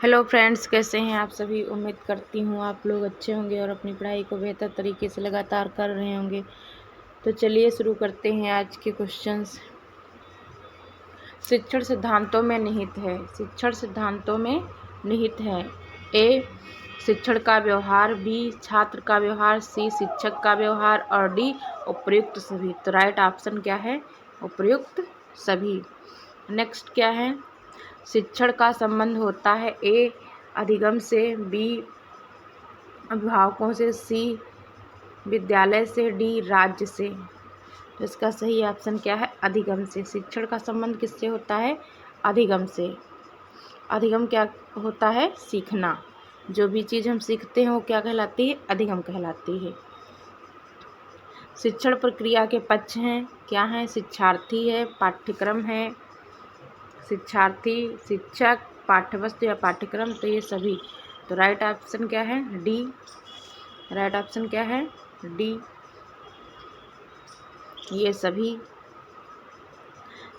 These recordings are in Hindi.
हेलो फ्रेंड्स, कैसे हैं आप सभी। उम्मीद करती हूँ आप लोग अच्छे होंगे और अपनी पढ़ाई को बेहतर तरीके से लगातार कर रहे होंगे। तो चलिए शुरू करते हैं आज के क्वेश्चंस। शिक्षण सिद्धांतों में निहित है। शिक्षण सिद्धांतों में निहित है। ए, शिक्षण का व्यवहार, बी, छात्र का व्यवहार, सी, शिक्षक का व्यवहार और डी, उपयुक्त सभी। तो राइट ऑप्शन क्या है? उपयुक्त सभी। नेक्स्ट क्या है? शिक्षण का संबंध होता है ए, अधिगम से, बी, अभिभावकों से, सी, विद्यालय से, डी, राज्य से। तो इसका सही ऑप्शन क्या है? अधिगम से। शिक्षण का संबंध किससे होता है? अधिगम से। अधिगम क्या होता है? सीखना। जो भी चीज़ हम सीखते हैं वो क्या कहलाती है? अधिगम कहलाती है। शिक्षण प्रक्रिया के पक्ष हैं, क्या हैं? शिक्षार्थी है, पाठ्यक्रम है, शिक्षार्थी, शिक्षक, पाठ्यवस्तु या पाठ्यक्रम, तो ये सभी। तो राइट ऑप्शन क्या है? डी। राइट ऑप्शन क्या है? डी, ये सभी।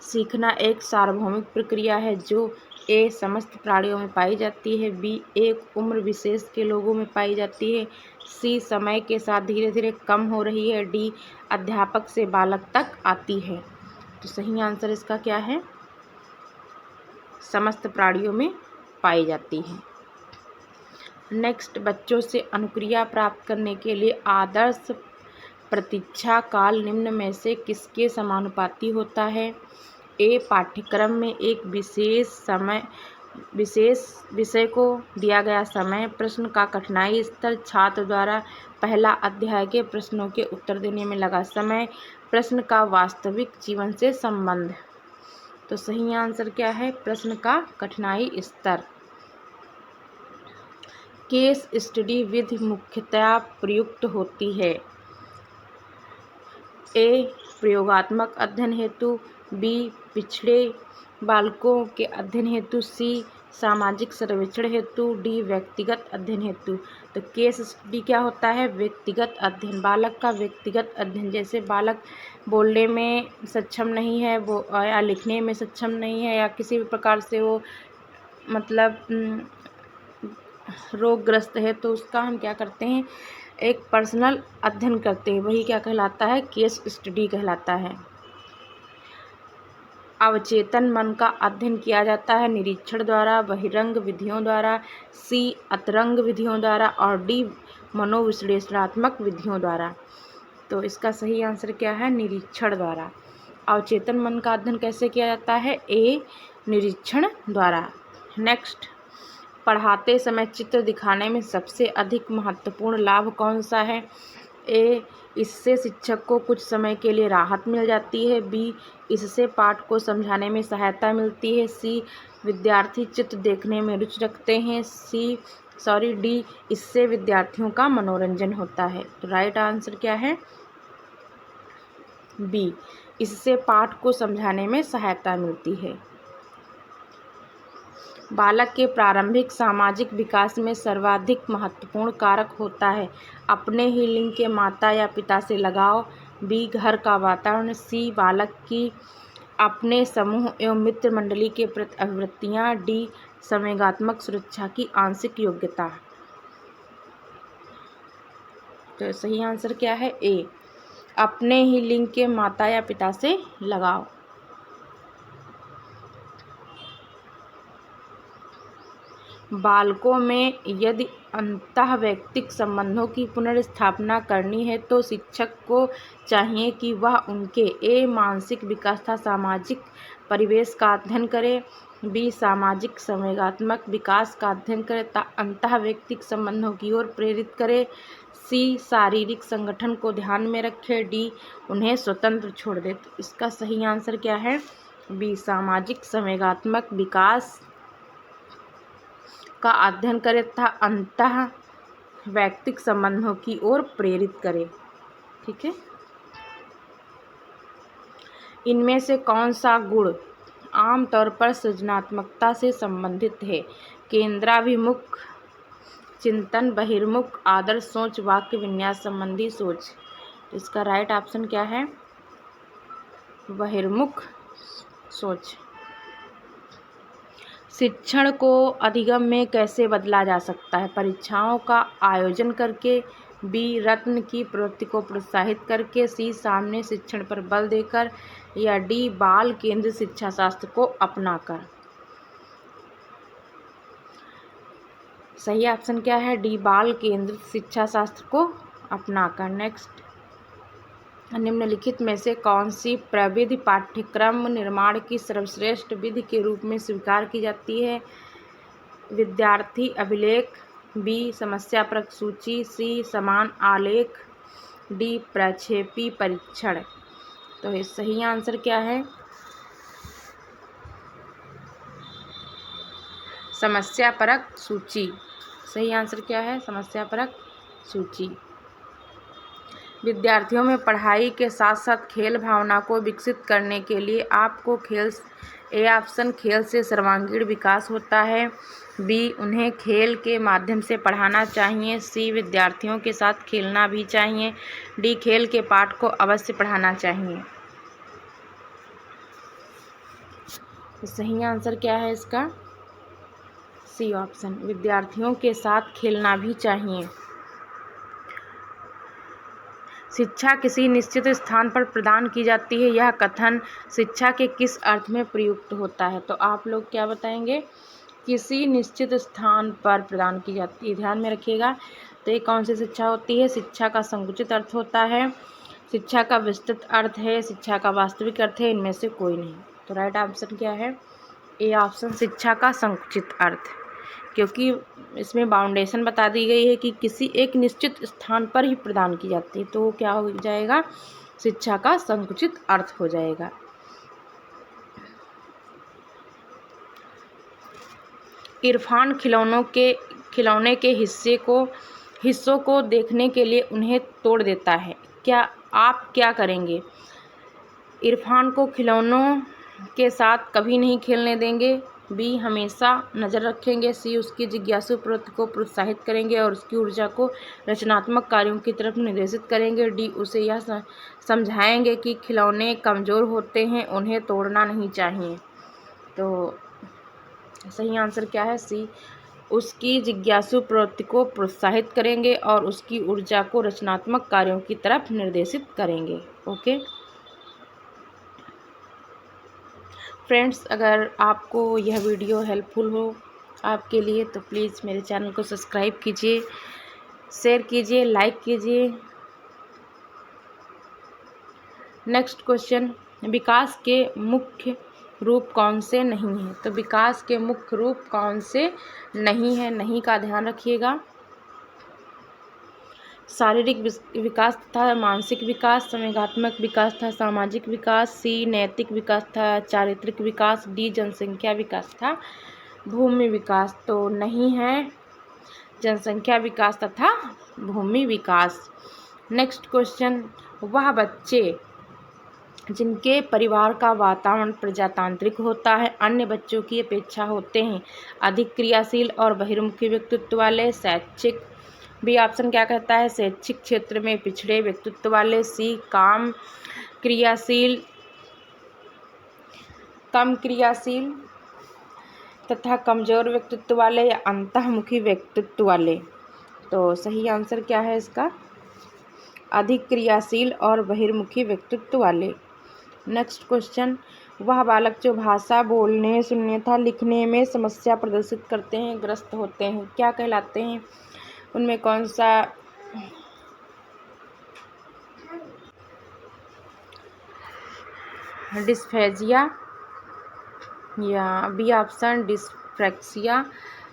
सीखना एक सार्वभौमिक प्रक्रिया है जो ए, समस्त प्राणियों में पाई जाती है, बी, एक उम्र विशेष के लोगों में पाई जाती है, सी, समय के साथ धीरे धीरे कम हो रही है, डी, अध्यापक से बालक तक आती है। तो सही आंसर इसका क्या है? समस्त प्राणियों में पाई जाती है। नेक्स्ट, बच्चों से अनुक्रिया प्राप्त करने के लिए आदर्श प्रतीक्षा काल निम्न में से किसके समानुपाती होता है? ए, पाठ्यक्रम में एक विशेष विषय को दिया गया समय, प्रश्न का कठिनाई स्तर, छात्र द्वारा पहला अध्याय के प्रश्नों के उत्तर देने में लगा समय, प्रश्न का वास्तविक जीवन से संबंध। तो सही आंसर क्या है? प्रश्न का कठिनाई स्तर। केस स्टडी विधि मुख्यतया प्रयुक्त होती है। ए, प्रयोगात्मक अध्ययन हेतु, बी, पिछड़े बालकों के अध्ययन हेतु, सी, सामाजिक सर्वेक्षण हेतु, डी, व्यक्तिगत अध्ययन हेतु। तो केस स्टडी क्या होता है? व्यक्तिगत अध्ययन। बालक का व्यक्तिगत अध्ययन। जैसे बालक बोलने में सक्षम नहीं है वो, या लिखने में सक्षम नहीं है, या किसी भी प्रकार से वो मतलब रोगग्रस्त है, तो उसका हम क्या करते हैं? एक पर्सनल अध्ययन करते हैं। वही क्या कहलाता है? केस स्टडी कहलाता है। अवचेतन मन का अध्ययन किया जाता है निरीक्षण द्वारा, बहिरंग विधियों द्वारा, सी, अंतरंग विधियों द्वारा और डी, मनोविश्लेषणात्मक विधियों द्वारा। तो इसका सही आंसर क्या है? निरीक्षण द्वारा। अवचेतन मन का अध्ययन कैसे किया जाता है? ए, निरीक्षण द्वारा। नेक्स्ट, पढ़ाते समय चित्र दिखाने में सबसे अधिक महत्वपूर्ण लाभ कौन सा है? ए, इससे शिक्षक को कुछ समय के लिए राहत मिल जाती है, बी, इससे पाठ को समझाने में सहायता मिलती है, सी, विद्यार्थी चित्र देखने में रुचि रखते हैं, डी, इससे विद्यार्थियों का मनोरंजन होता है। तो राइट आंसर क्या है? बी, इससे पाठ को समझाने में सहायता मिलती है। बालक के प्रारंभिक सामाजिक विकास में सर्वाधिक महत्वपूर्ण कारक होता है। अपने ही लिंग के माता या पिता से लगाव, बी, घर का वातावरण, सी, बालक की अपने समूह एवं मित्र मंडली के प्रति अभिवृत्तियाँ, डी, संवेगात्मक सुरक्षा की आंशिक योग्यता। तो सही आंसर क्या है? ए, अपने ही लिंग के माता या पिता से लगाव। बालकों में यदि अंतःवैयक्तिक संबंधों की पुनर्स्थापना करनी है तो शिक्षक को चाहिए कि वह उनके ए, मानसिक विकास तथा सामाजिक परिवेश का अध्ययन करे, बी, सामाजिक संवेगात्मक विकास का अध्ययन करे तथा अंतःवैयक्तिक संबंधों की ओर प्रेरित करे, सी, शारीरिक संगठन को ध्यान में रखे, डी, उन्हें स्वतंत्र छोड़ दे। तो इसका सही आंसर क्या है? बी, सामाजिक संवेगात्मक विकास का अध्ययन करे तथा अंतः वैयक्तिक संबंधों की ओर प्रेरित करे। ठीक है। इनमें से कौन सा गुण आमतौर पर सृजनात्मकता से संबंधित है? केंद्राभिमुख चिंतन, बहिर्मुख आदर्श सोच, वाक्य विन्यास संबंधी सोच। तो इसका राइट ऑप्शन क्या है? बहिर्मुख सोच। शिक्षण को अधिगम में कैसे बदला जा सकता है? परीक्षाओं का आयोजन करके, बी रत्न की प्रवृत्ति को प्रोत्साहित करके, सी सामान्य शिक्षण पर बल देकर, या डी बाल केंद्रित शिक्षा शास्त्र को अपनाकर। सही ऑप्शन क्या है? डी बाल केंद्रित शिक्षा शास्त्र को अपनाकर। नेक्स्ट, निम्नलिखित में से कौन सी प्रविधि पाठ्यक्रम निर्माण की सर्वश्रेष्ठ विधि के रूप में स्वीकार की जाती है? विद्यार्थी अभिलेख, बी समस्यापरक सूची, सी समान आलेख, डी प्रक्षेपी परीक्षण। तो ये सही आंसर क्या है? समस्यापरक सूची। सही आंसर क्या है? समस्यापरक सूची। विद्यार्थियों में पढ़ाई के साथ साथ खेल भावना को विकसित करने के लिए आपको ए ऑप्शन खेल से सर्वांगीण विकास होता है, बी उन्हें खेल के माध्यम से पढ़ाना चाहिए, सी विद्यार्थियों के साथ खेलना भी चाहिए, डी खेल के पाठ को अवश्य पढ़ाना चाहिए। तो सही आंसर क्या है इसका? सी ऑप्शन, विद्यार्थियों के साथ खेलना भी चाहिए। शिक्षा किसी निश्चित स्थान पर प्रदान की जाती है, यह कथन शिक्षा के किस अर्थ में प्रयुक्त होता है? तो आप लोग क्या बताएंगे? किसी निश्चित स्थान पर प्रदान की जाती है, ध्यान में रखिएगा। तो ये कौन सी शिक्षा होती है? शिक्षा का संकुचित अर्थ होता है, शिक्षा का विस्तृत अर्थ है, शिक्षा का वास्तविक अर्थ है, इनमें से कोई नहीं। तो राइट ऑप्शन क्या है? ए ऑप्शन, शिक्षा का संकुचित अर्थ, क्योंकि इसमें बाउंडेशन बता दी गई है कि किसी एक निश्चित स्थान पर ही प्रदान की जाती है, तो क्या हो जाएगा? शिक्षा का संकुचित अर्थ हो जाएगा। इरफान खिलौने के हिस्सों को देखने के लिए उन्हें तोड़ देता है, क्या आप क्या करेंगे? इरफान को खिलौनों के साथ कभी नहीं खेलने देंगे, बी हमेशा नज़र रखेंगे, सी उसकी जिज्ञासु प्रवृत्ति को प्रोत्साहित करेंगे और उसकी ऊर्जा को रचनात्मक कार्यों की तरफ निर्देशित करेंगे, डी उसे यह समझाएंगे कि खिलौने कमज़ोर होते हैं, उन्हें तोड़ना नहीं चाहिए। तो सही आंसर क्या है? सी उसकी जिज्ञासु प्रवृत्ति को प्रोत्साहित करेंगे और उसकी ऊर्जा को रचनात्मक कार्यों की तरफ निर्देशित करेंगे। ओके फ्रेंड्स, अगर आपको यह वीडियो हेल्पफुल हो आपके लिए तो प्लीज़ मेरे चैनल को सब्सक्राइब कीजिए, शेयर कीजिए, लाइक कीजिए। नेक्स्ट क्वेश्चन, विकास के मुख्य रूप कौन से नहीं हैं? तो विकास के मुख्य रूप कौन से नहीं हैं? नहीं का ध्यान रखिएगा। शारीरिक विकास तथा मानसिक विकास, संवेगात्मक विकास था, सामाजिक विकास, सी नैतिक विकास था, चारित्रिक विकास, डी जनसंख्या विकास था, भूमि विकास। तो नहीं है जनसंख्या विकास तथा भूमि विकास। नेक्स्ट क्वेश्चन, वह बच्चे जिनके परिवार का वातावरण प्रजातांत्रिक होता है अन्य बच्चों की अपेक्षा होते हैं अधिक क्रियाशील और बहिर्मुखी व्यक्तित्व वाले, शैक्षिक, बी ऑप्शन क्या कहता है? शैक्षिक क्षेत्र में पिछड़े व्यक्तित्व वाले, सी कम क्रियाशील तथा कमजोर व्यक्तित्व वाले, या अंतःमुखी व्यक्तित्व वाले। तो सही आंसर क्या है इसका? अधिक क्रियाशील और बहिर्मुखी व्यक्तित्व वाले। नेक्स्ट क्वेश्चन, वह बालक जो भाषा बोलने, सुनने तथा लिखने में समस्या प्रदर्शित करते हैं, ग्रस्त होते हैं, क्या कहलाते हैं? उनमें कौन सा? डिस्फेजिया, या बी ऑप्शन डिस्फ्रेक्सिया,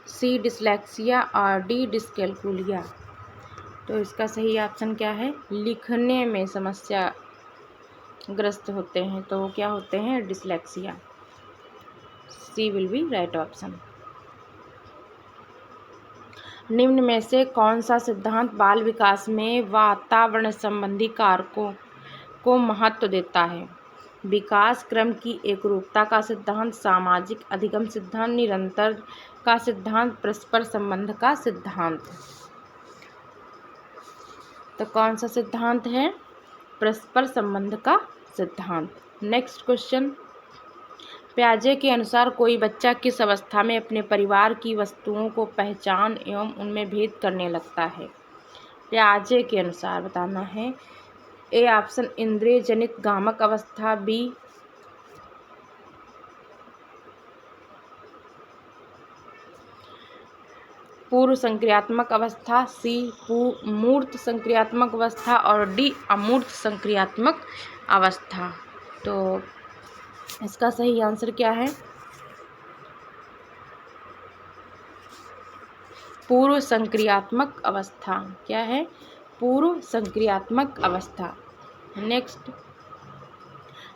सी डिसलेक्सिया और डी डिस्कैल्कुलिया। तो इसका सही ऑप्शन क्या है? लिखने में समस्या ग्रस्त होते हैं, तो क्या होते हैं? Dyslexia. C will be right option. निम्न में से कौन सा सिद्धांत बाल विकास में वातावरण संबंधी कारकों को महत्व देता है? विकास क्रम की एकरूपता का सिद्धांत, सामाजिक अधिगम सिद्धांत, निरंतर का सिद्धांत, परस्पर संबंध का सिद्धांत। तो कौन सा सिद्धांत है? परस्पर संबंध का सिद्धांत। नेक्स्ट क्वेश्चन, पियाजे के अनुसार कोई बच्चा किस अवस्था में अपने परिवार की वस्तुओं को पहचान एवं उनमें भेद करने लगता है? पियाजे के अनुसार बताना है। ए ऑप्शन इंद्रिय जनित गामक अवस्था, बी पूर्व संक्रियात्मक अवस्था, सी मूर्त संक्रियात्मक अवस्था और डी अमूर्त संक्रियात्मक अवस्था। तो इसका सही आंसर क्या है? पूर्व संक्रियात्मक अवस्था। क्या है? पूर्व संक्रियात्मक अवस्था। नेक्स्ट,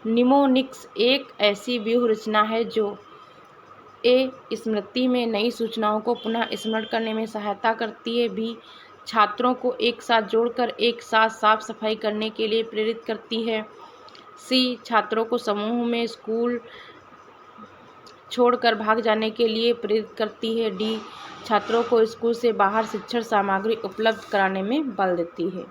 निमोनिक्स एक ऐसी व्यूह रचना है जो ए स्मृति में नई सूचनाओं को पुनः स्मरण करने में सहायता करती है, बी छात्रों को एक साथ जोड़कर एक साथ साफ सफाई करने के लिए प्रेरित करती है, सी छात्रों को समूह में स्कूल छोड़कर भाग जाने के लिए प्रेरित करती है, डी छात्रों को स्कूल से बाहर शिक्षण सामग्री उपलब्ध कराने में बल देती है।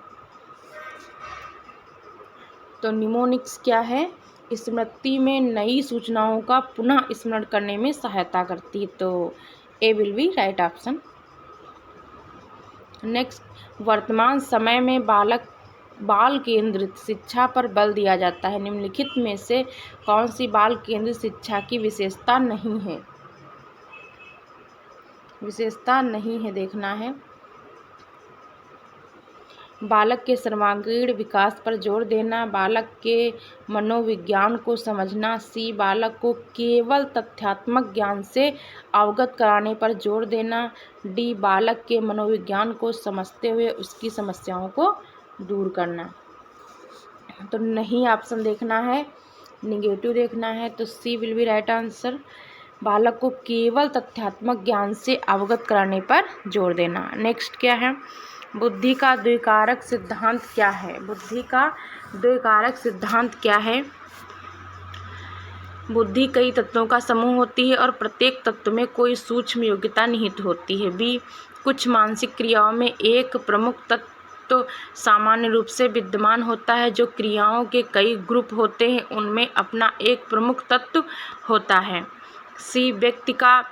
तो निमोनिक्स क्या है? स्मृति में नई सूचनाओं का पुनः स्मरण करने में सहायता करती है। तो A will be right option. Next, वर्तमान समय में बाल केंद्रित शिक्षा पर बल दिया जाता है। निम्नलिखित में से कौन सी बाल केंद्रित शिक्षा की विशेषता नहीं है? विशेषता नहीं है देखना है। बालक के सर्वांगीण विकास पर जोर देना, बालक के मनोविज्ञान को समझना, सी बालक को केवल तथ्यात्मक ज्ञान से अवगत कराने पर जोर देना, डी बालक के मनोविज्ञान को समझते हुए उसकी समस्याओं को दूर करना। तो नहीं ऑप्शन देखना है, निगेटिव देखना है। तो सी विल बी राइट आंसर। बालक को केवल तथ्यात्मक ज्ञान से अवगत कराने पर जोर देना। नेक्स्ट क्या है? बुद्धि का द्विकारक सिद्धांत क्या है? बुद्धि का द्विकारक सिद्धांत क्या है? बुद्धि कई तत्वों का समूह होती है और प्रत्येक तत्व में कोई सूक्ष्म योग्यता निहित होती है, बी कुछ मानसिक क्रियाओं में एक प्रमुख तत्व सामान्य रूप से विद्यमान होता है, जो क्रियाओं के कई ग्रुप होते हैं उनमें अपना एक प्रमुख तत्व होता है, सी व्यक्ति का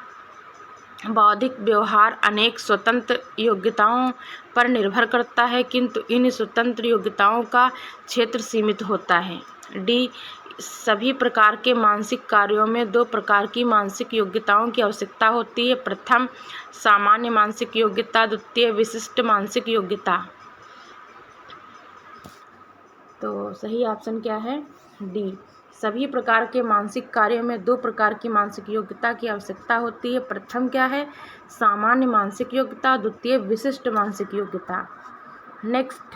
बौद्धिक व्यवहार अनेक स्वतंत्र योग्यताओं पर निर्भर करता है किंतु इन स्वतंत्र योग्यताओं का क्षेत्र सीमित होता है, डी सभी प्रकार के मानसिक कार्यों में दो प्रकार की मानसिक योग्यताओं की आवश्यकता होती है, प्रथम सामान्य मानसिक योग्यता, द्वितीय विशिष्ट मानसिक योग्यता। तो सही ऑप्शन क्या है? डी सभी प्रकार के मानसिक कार्यों में दो प्रकार की मानसिक योग्यता की आवश्यकता होती है, प्रथम क्या है? सामान्य मानसिक योग्यता, द्वितीय विशिष्ट मानसिक योग्यता। नेक्स्ट,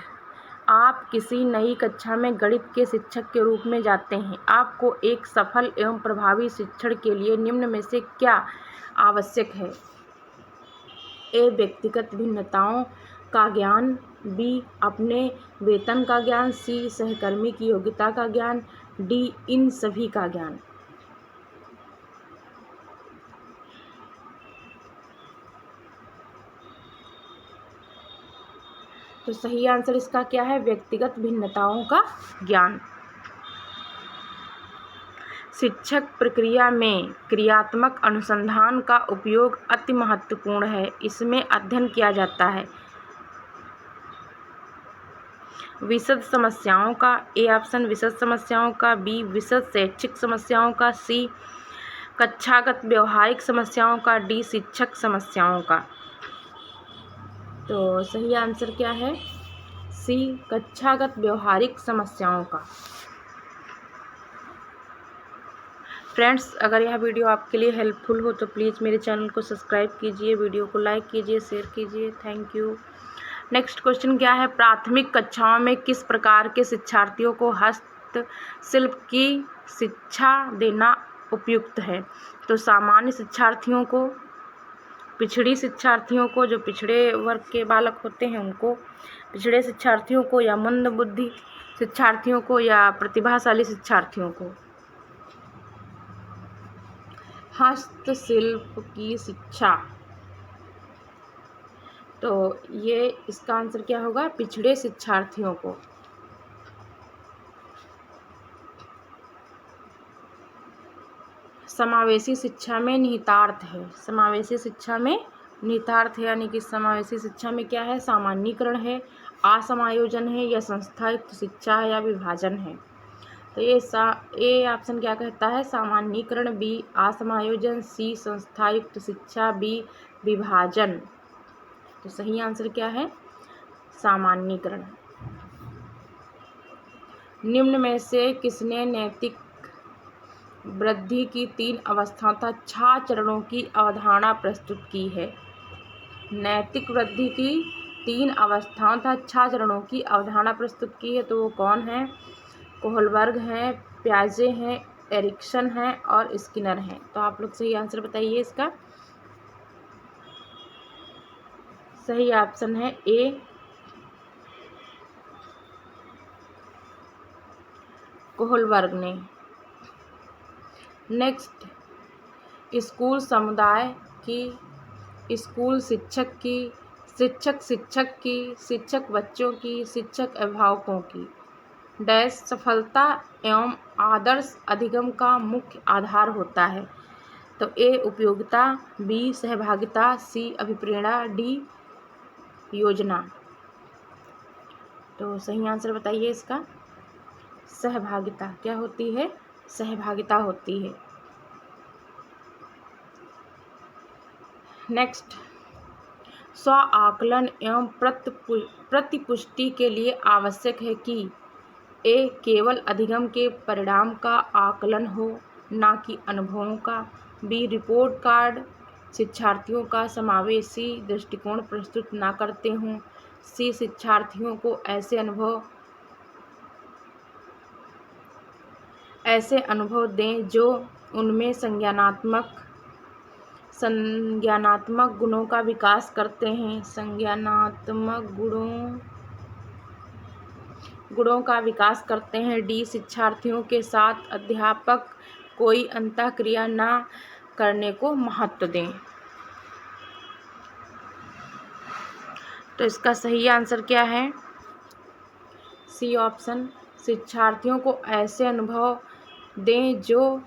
आप किसी नई कक्षा में गणित के शिक्षक के रूप में जाते हैं, आपको एक सफल एवं प्रभावी शिक्षण के लिए निम्न में से क्या आवश्यक है? ए व्यक्तिगत भिन्नताओं का ज्ञान, बी अपने वेतन का ज्ञान, सी सहकर्मी की योग्यता का ज्ञान, डी इन सभी का ज्ञान। तो सही आंसर इसका क्या है? व्यक्तिगत भिन्नताओं का ज्ञान। शिक्षक प्रक्रिया में क्रियात्मक अनुसंधान का उपयोग अति महत्वपूर्ण है, इसमें अध्ययन किया जाता है विशद समस्याओं का, ए ऑप्शन विशद समस्याओं का, बी विशद शैक्षिक समस्याओं का, सी कक्षागत व्यवहारिक समस्याओं का, डी शिक्षक समस्याओं का। तो सही आंसर क्या है? सी कक्षागत व्यवहारिक समस्याओं का। फ्रेंड्स, अगर यह वीडियो आपके लिए हेल्पफुल हो तो प्लीज़ मेरे चैनल को सब्सक्राइब कीजिए, वीडियो को लाइक कीजिए, शेयर कीजिए। Thank you. नेक्स्ट क्वेश्चन क्या है? प्राथमिक कक्षाओं में किस प्रकार के शिक्षार्थियों को हस्तशिल्प की शिक्षा देना उपयुक्त है? तो सामान्य शिक्षार्थियों को, पिछड़ी शिक्षार्थियों को, जो पिछड़े वर्ग के बालक होते हैं उनको, पिछड़े शिक्षार्थियों को, या मंद बुद्धि शिक्षार्थियों को, या प्रतिभाशाली शिक्षार्थियों को? हस्तशिल्प की शिक्षा, तो ये इसका आंसर क्या होगा? पिछड़े शिक्षार्थियों को। समावेशी शिक्षा में निहितार्थ है। समावेशी शिक्षा में निहितार्थ है यानी कि समावेशी शिक्षा में क्या है, सामान्यीकरण है, असमायोजन है, या संस्थायुक्त शिक्षा है, या विभाजन है। तो ए ऑप्शन क्या कहता है, सामान्यीकरण, बी असमायोजन, सी संस्थायुक्त शिक्षा, बी विभाजन। तो सही आंसर क्या है, सामान्यीकरण। निम्न में से किसने नैतिक वृद्धि की 3 अवस्थाओं तथा 6 चरणों की अवधारणा प्रस्तुत की है। नैतिक वृद्धि की 3 अवस्थाओं तथा 6 चरणों की अवधारणा प्रस्तुत की है, तो वो कौन है, कोहलबर्ग हैं, प्याजे हैं, एरिक्सन हैं और स्किनर हैं। तो आप लोग सही आंसर बताइए इसका। सही ऑप्शन है ए, कोहलबर्ग ने। नेक्स्ट, स्कूल समुदाय की, स्कूल शिक्षक की, शिक्षक की, शिक्षक बच्चों की, शिक्षक अभिभावकों की डैश सफलता एवं आदर्श अधिगम का मुख्य आधार होता है। तो ए उपयोगिता, बी सहभागिता, सी अभिप्रेरणा, डी योजना। तो सही आंसर बताइए इसका। सहभागिता क्या होती है, सहभागिता होती है। नेक्स्ट, स्व आकलन एवं प्रतिपुष्टि के लिए आवश्यक है कि ए केवल अधिगम के परिणाम का आकलन हो, ना कि अनुभवों का, बी रिपोर्ट कार्ड शिक्षार्थियों का समावेशी दृष्टिकोण प्रस्तुत ना करते हों, सी शिक्षार्थियों को ऐसे अनुभव दें जो उनमें संज्ञानात्मक गुणों का विकास करते हैं, संज्ञानात्मक गुणों का विकास करते हैं, डी शिक्षार्थियों के साथ अध्यापक कोई अंतःक्रिया ना करने को महत्व दें। तो इसका सही आंसर क्या है, सी ऑप्शन, शिक्षार्थियों को ऐसे अनुभव दें जो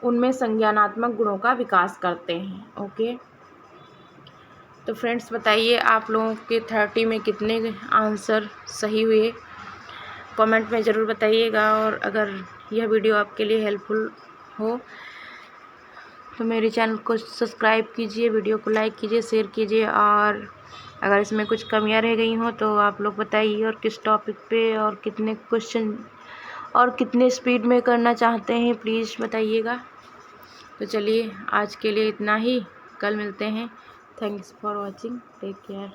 उनमें संज्ञानात्मक गुणों का विकास करते हैं। ओके, तो फ्रेंड्स बताइए आप लोगों के 30 में कितने आंसर सही हुए, कमेंट में ज़रूर बताइएगा। और अगर यह वीडियो आपके लिए हेल्पफुल हो तो मेरे चैनल को सब्सक्राइब कीजिए, वीडियो को लाइक कीजिए, शेयर कीजिए। और अगर इसमें कुछ कमियां रह गई हों तो आप लोग बताइए, और किस टॉपिक पे और कितने क्वेश्चन और कितने स्पीड में करना चाहते हैं प्लीज़ बताइएगा। तो चलिए आज के लिए इतना ही, कल मिलते हैं। Thanks for watching, take care.